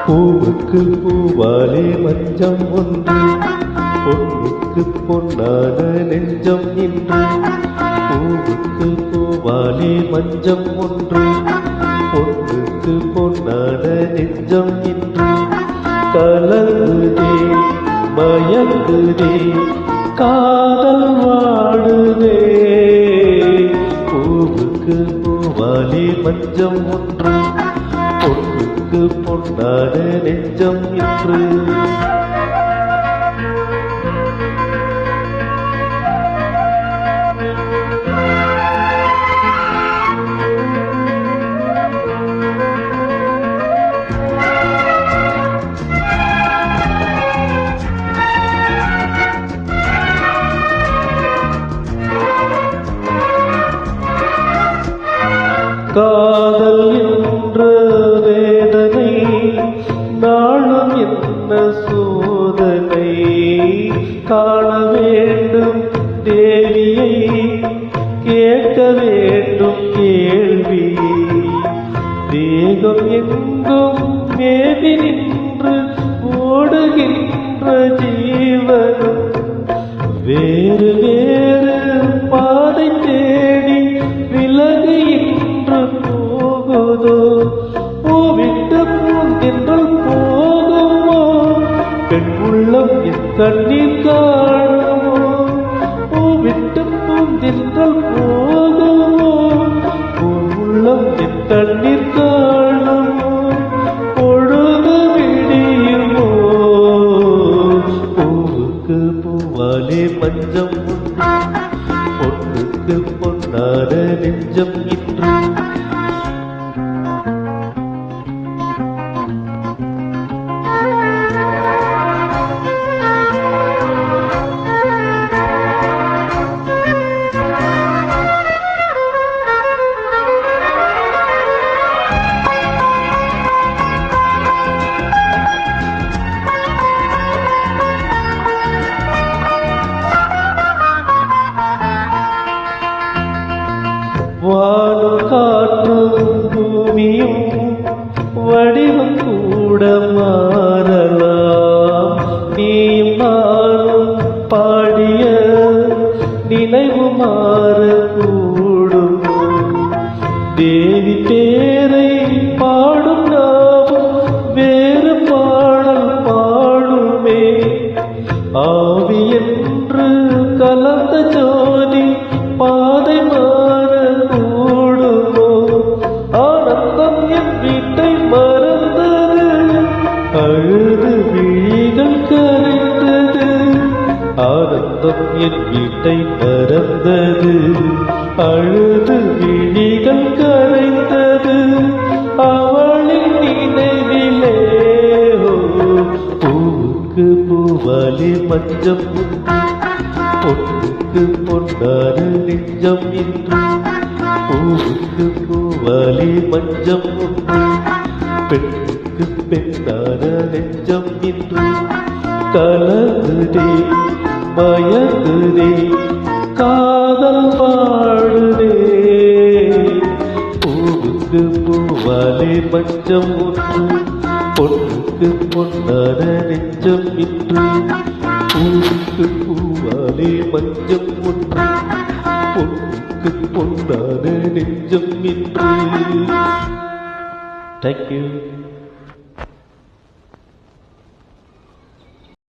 பூவுக்கு பூவாலே மஞ்சம் ஒன்று, பொன்னுக்கு பொன்னான நெஞ்சம் இன்று. பூவுக்கு பூவாலே மஞ்சம் ஒன்று, பொன்னுக்கு பொன்னான நெஞ்சம் இன்று. கலங்குதே மயங்குதே காதல் வாடுதே. பூவுக்கு பூவாலே மஞ்சம் ஒன்று, பொன்னுக்கு பொன்னான நெஞ்சம் இன்று. காதல் என்ற வேதனை நாளும் என்ன சோதனை. காண வேண்டும் தேவியை, கேட்க வேண்டும் கேள்வி. தேகம் எங்கும் மேவி நின்று ஓடுகின்ற ஜீவனும் வேறு வேறு பாதை தேடி விலகுகின்ற போகுதோ. பூவிட்டு பூந்தென்றல் போகுமோ, பெண் உள்ளம் என் கண்ணீர் காணுமோ. பூவிட்டு பூந்தென்றல் போகுமோ, பூவுள்ளம் என் கண்ணீர் காணுமோ. பொழுது விடியுமோ. பூவுக்கு பூவாலே மஞ்சம் ஒன்று, பொன்னுக்கு பொன்னான நெஞ்சம் இன்று. வானும் காற்றும் பூமியும் வடிவம் கூட மாறலாம். நீயும் நானும் பாடிய நினைவு மாறக்கூடும். தேவி பேரை பாடும் நாமும் வேறு பாடல் பாடுமே. ஆவி என்று கலந்த ஜோதி பாதை மாறக்கூடுமோ. ஆனந்தம் என் வீட்டை மறந்தது, அழுது விழிகள் கரைந்தது. ஆனந்தம் என் வீட்டை மறந்தது, அழுது விழிகள் கரைந்தது. அவளின் நினைவிலே பூவுக்கு பூவாலே மஞ்சம் ஒன்று, பொன்னுக்கு பொன்னான நெஞ்சம் இன்று. பூவுக்கு பூவாலே மஞ்சம் ஒன்று, பெண்ணுக்கு பெண்ணான நெஞ்சம் இன்று. கலங்குதே மயங்குதே காதல் வாடுதே. பூவுக்கு பூவாலே மஞ்சம் ஒன்று, பொன்னுக்கு பொன்னான நெஞ்சம் இன்று. பூவுக்கு பூவாலே மஞ்சம் ஒன்று, பொன்னுக்கு பொன்னான நெஞ்சம் இன்று. Thank you.